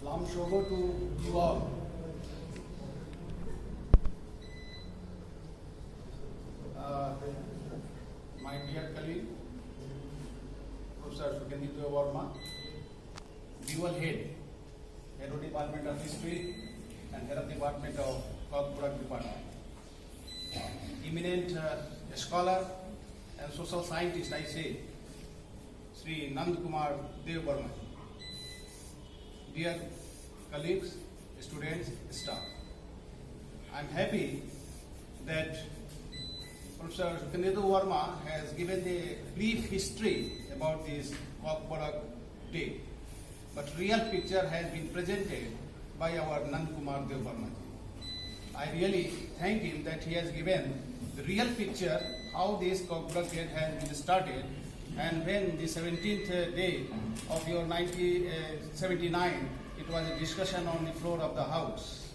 Lam Shogo to you all. My dear colleague, Professor Sukendra Verma, dual head of Department of History and head of Department of Cloth Product Department. Eminent scholar and social scientist, I say, Sri Nand Kumar Dev Verma. Dear colleagues, students, staff, I am happy that Professor Sukendra Verma has given a brief history about this Cloth Product Day, but real picture has been presented by our Nand Kumar Dev Verma. I really thank him that he has given the real picture how this Cloth Product Day has been started, and when the 17th day of your 1979, it was a discussion on the floor of the house.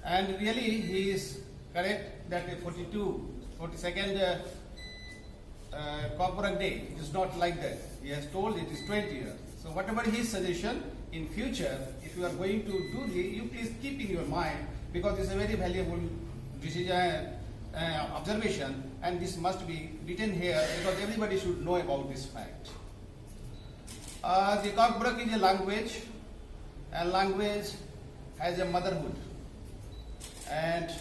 And really he is correct that the 42nd Cloth Product Day is not like that. He has told it is 20 years. So whatever his suggestion in future, if you are going to do this, you please keep in your mind, because this is a very valuable decision, observation, and this must be written here because everybody should know about this fact. The Cloth Product is a language, and language has a motherhood. And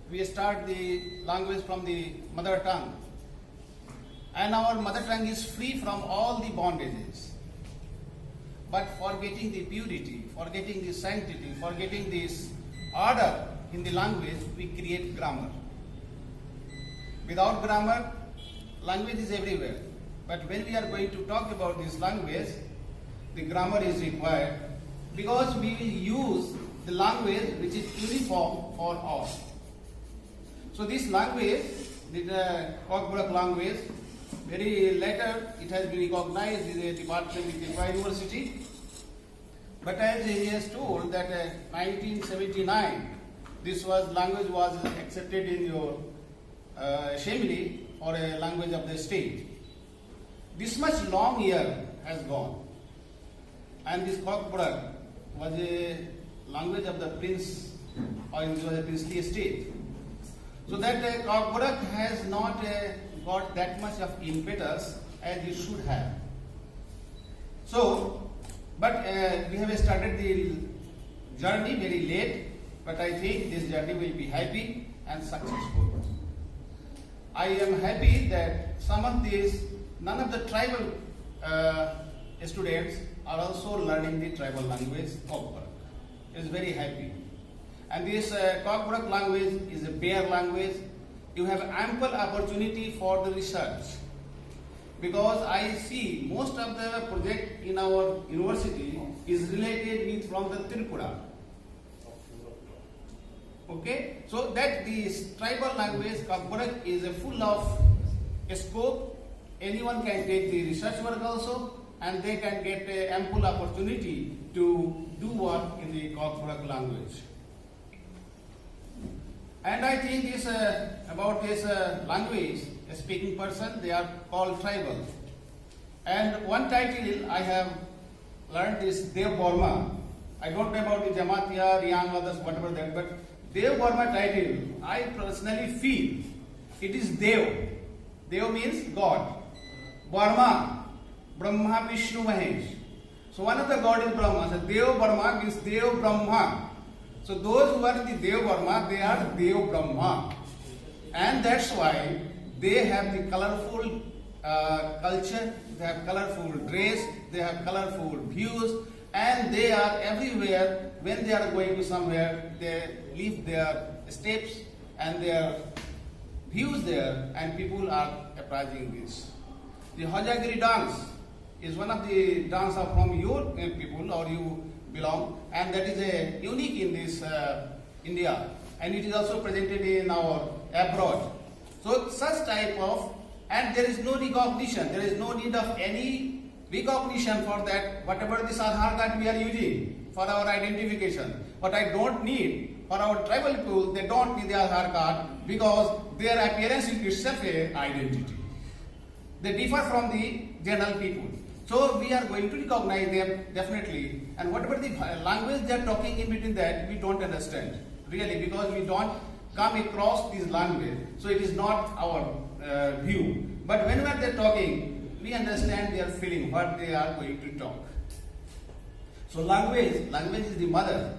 we start the language from the mother tongue. And our mother tongue is free from all the bondages. But forgetting the purity, forgetting the sanctity, forgetting this order in the language, we create grammar. Without grammar, language is everywhere. But when we are going to talk about this language, the grammar is required, because we will use the language which is uniform for all. So this language, the Cloth Product language, very later it has been recognized in a department in the University. But as he has told that 1979, this language was accepted in your assembly for a language of the state. This much long year has gone, and this Cloth Product was a language of the prince, or it was a princely estate. So that Cloth Product has not got that much of impetus as it should have. So, but we have started the journey very late, but I think this journey will be happy and successful. I am happy that some of these, none of the tribal students are also learning the tribal language, Cloth Product. It is very happy. And this Cloth Product language is a bare language. You have ample opportunity for the research, because I see most of the project in our university is related with from the Tripura. Okay, so that this tribal language Cloth Product is a full of scope. Anyone can take the research work also, and they can get ample opportunity to do work in the Cloth Product language. And I think this about this language, a speaking person, they are called tribal. And one title I have learned is Dev Verma. I don't know about the Jamatia, Riang, others, whatever that, but Dev Verma title, I personally feel it is Dev. Dev means God. Verma, Brahma, Vishnu, Mahesh. So one of the God is Brahma. So Dev Verma means Dev Brahma. So those who are the Dev Verma, they are Dev Brahma. And that's why they have the colorful culture, they have colorful dress, they have colorful views, and they are everywhere. When they are going to somewhere, they leave their steps and their views there, and people are appraising this. The Hojagiri dance is one of the dance from your people or you belong, and that is a unique in this India, and it is also presented in our abroad. So such type of, and there is no recognition, there is no need of any recognition for that, whatever this Aadhaar card we are using for our identification. But I don't need, for our tribal people, they don't need the Aadhaar card, because their appearance is itself an identity. They differ from the general people. So we are going to recognize them definitely, and whatever the language they are talking in between that, we don't understand really, because we don't come across this language. So it is not our view. But whenever they are talking, we understand their feeling, what they are going to talk. So language is the mother.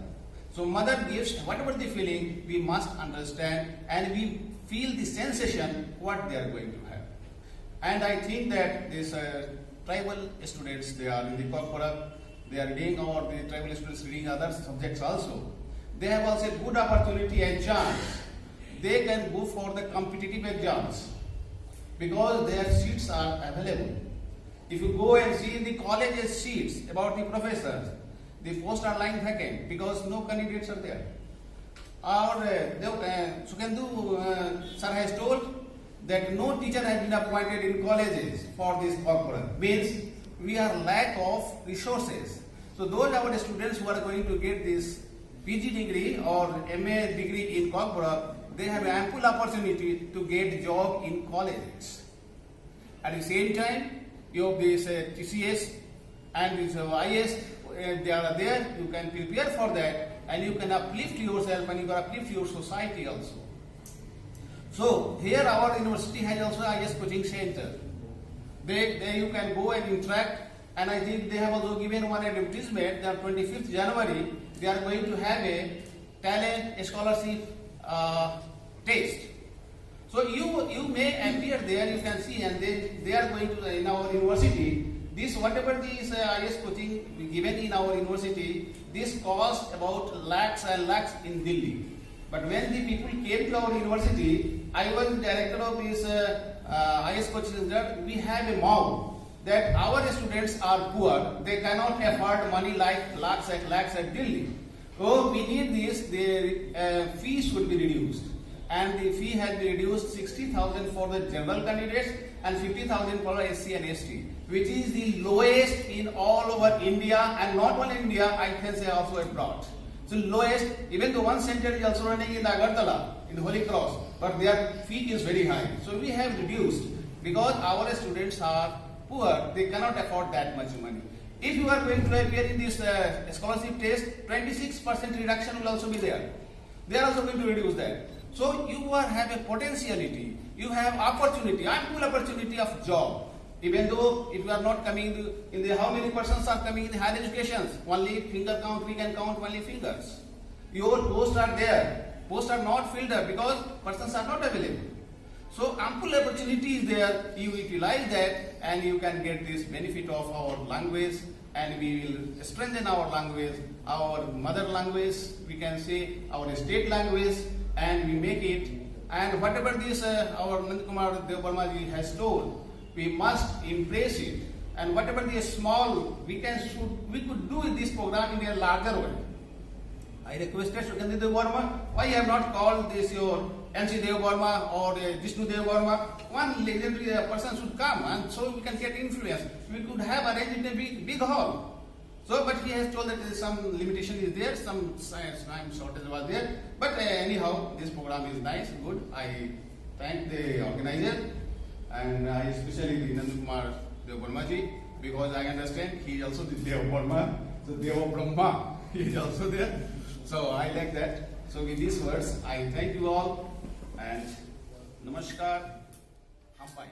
So mother gives whatever the feeling, we must understand, and we feel the sensation what they are going to have. And I think that this tribal students, they are in the Kokborok, they are reading, or the tribal students reading other subjects also. They have also good opportunity and chance. They can go for the competitive exams because their seats are available. If you go and see the colleges seats about the professors, the posts are lying vacant because no candidates are there. Or Sukhendu sir has told that no teacher has been appointed in colleges for this Kokborok. Means we are lack of resources. So those are our students who are going to get this PG degree or MA degree in Kokborok, they have ample opportunity to get job in colleges. At the same time, you have this TCS and this IS, they are there, you can prepare for that, and you can uplift yourself and you can uplift your society also. So here our university has also IS coaching center. There you can go and interact, and I think they have also given one advertisement that 25th January they are going to have a talent scholarship test. So you may appear there, you can see, and they are going to, in our university, this whatever this IS coaching given in our university, this cost about lakhs and lakhs in Delhi. But when the people came to our university, I was the director of this IS coaching center. We have a mob that our students are poor, they cannot afford money like lakhs and lakhs at Delhi. So we need this, the fee should be reduced. And the fee has been reduced 60,000 for the general candidates and 50,000 for SC and ST, which is the lowest in all over India, and not only India, I can say also abroad. So lowest, even though one center is also running in Agartala, in Holy Cross, but their fee is very high. So we have reduced because our students are poor, they cannot afford that much money. If you are going to appear in this scholarship test, 26% reduction will also be there. They are also going to reduce that. So you have a potentiality, you have opportunity, ample opportunity of job. Even though if you are not coming in the, how many persons are coming in the higher education? Only finger count, we can count only fingers. Your posts are there, posts are not filled up because persons are not available. So ample opportunity is there, you utilize that and you can get this benefit of our language, and we will strengthen our language, our mother language, we can say our state language, and we make it. And whatever this our Nandakumar Dev Ji has told, we must embrace it. And whatever the small we could do this program in a larger way. I requested Sukhendu Dev Burma, why you have not called this your MC Dev Burma or Jishnu Dev Burma? One legendary person should come, and so we can get influence. We could have arranged in a big hall. So, but he has told that some limitation is there, some time shortage was there. But anyhow, this program is nice, good. I thank the organizer, and especially the Nandakumar Dev Burma Ji, because I understand he is also the Dev Burma, so Dev Brahma, he is also there. So I like that. So with these words, I thank you all, and namaskar. Hampai.